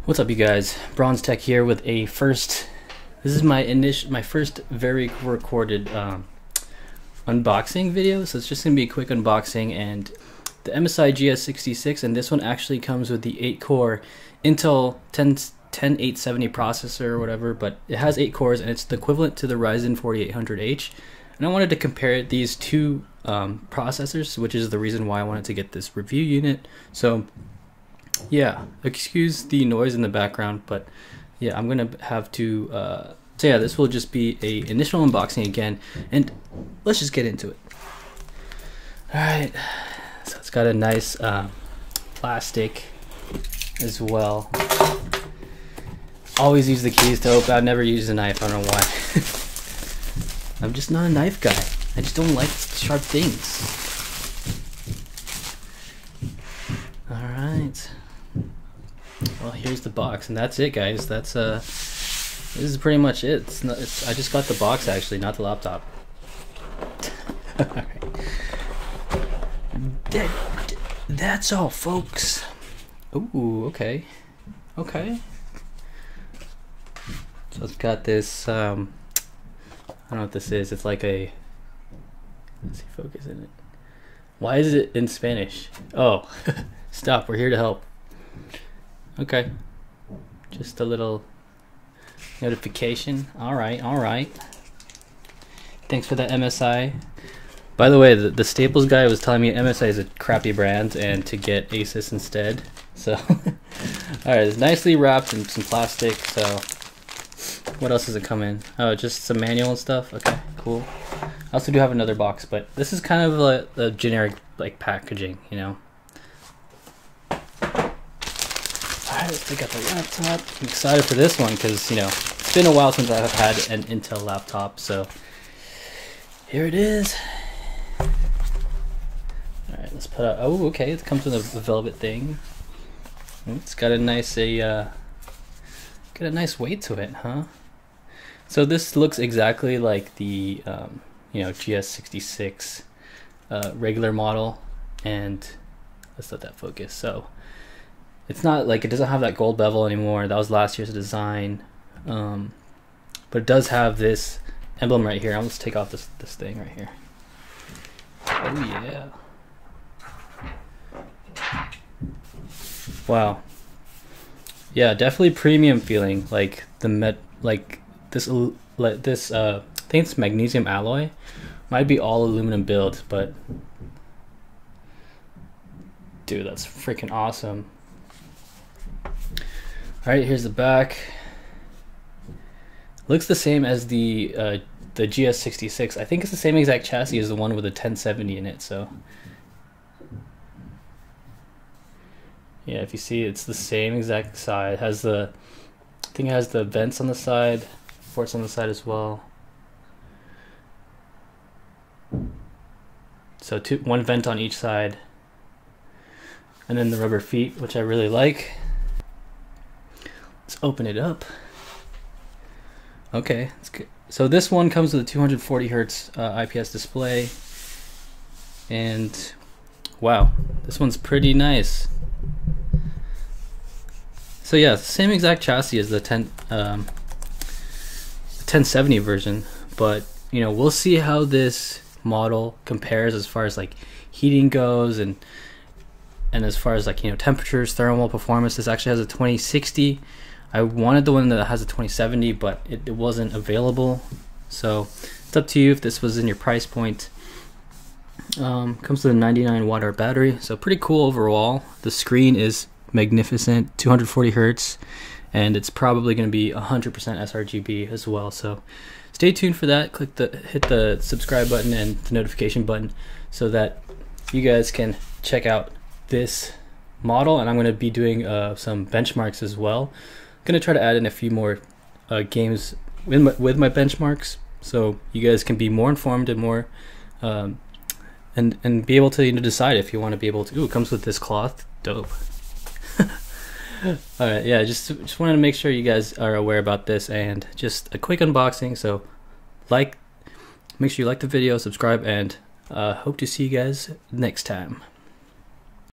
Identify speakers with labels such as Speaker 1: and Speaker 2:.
Speaker 1: What's up, you guys? Bronze Tech here with a this is my first very recorded unboxing video, so it's just gonna be a quick unboxing. And the MSI GS66, and this one actually comes with the 8-core Intel 10870 processor or whatever, but it has 8 cores and it's the equivalent to the Ryzen 4800H. And I wanted to compare these two processors, which is the reason why I wanted to get this review unit. So yeah, excuse the noise in the background, but yeah, I'm gonna have to so yeah, this will just be a initial unboxing again, and let's just get into it. All right, so it's got a nice plastic as well. Always use the keys to open. I've never used a knife. I don't know why. I'm just not a knife guy. I just don't like sharp things. All right. Well, here's the box, and that's it, guys. That's this is pretty much it. I just got the box, actually, not the laptop. All right. That's all, folks. Ooh, okay, okay. So it's got this. I don't know what this is. It's like a. Let's see, focus in it. Why is it in Spanish? Oh, stop. We're here to help. Okay, just a little notification. All right, all right. Thanks for that, MSI. By the way, the Staples guy was telling me MSI is a crappy brand and to get Asus instead. So, all right, it's nicely wrapped in some plastic. So, what else does it come in? Oh, just some manual and stuff. Okay, cool. I also do have another box, but this is kind of a generic like packaging, you know. Alright, let's take out the laptop. I'm excited for this one because, you know, it's been a while since I've had an Intel laptop, so here it is. Alright, let's put out. Oh, okay, it comes with a velvet thing. It's got a nice got a nice weight to it, huh? So this looks exactly like the you know, GS66 regular model, and let's let that focus. So it's not like, it doesn't have that gold bevel anymore. That was last year's design, but it does have this emblem right here. Let's take off this thing right here. Oh yeah! Wow. Yeah, definitely premium feeling. Like the this I think it's magnesium alloy. Might be all aluminum build, but dude, that's freaking awesome. Alright, here's the back. Looks the same as the GS66. I think it's the same exact chassis as the one with the 1070 in it, so yeah, if you see, it's the same exact side. It has I think it has the vents on the side, ports on the side as well. So one vent on each side, and then the rubber feet, which I really like. Let's open it up. Okay, that's good. So this one comes with a 240 hertz IPS display, and wow, this one's pretty nice. So yeah, same exact chassis as the 1070 version, but you know, we'll see how this model compares as far as like heating goes, and as far as like, you know, temperatures, thermal performance. This actually has a 2060. I wanted the one that has a 2070, but it wasn't available, so it's up to you if this was in your price point. Comes with a 99 watt battery, so pretty cool overall. The screen is magnificent, 240 hertz, and it's probably going to be 100% sRGB as well, so stay tuned for that. Hit the subscribe button and the notification button so that you guys can check out this model. And I'm going to be doing some benchmarks as well. I'm going to try to add in a few more games with my benchmarks, so you guys can be more informed and more and be able to, you know, decide if you want to be able to. Ooh, it comes with this cloth. Dope. All right, yeah, just wanted to make sure you guys are aware about this, and just a quick unboxing. So make sure you like the video, subscribe, and hope to see you guys next time.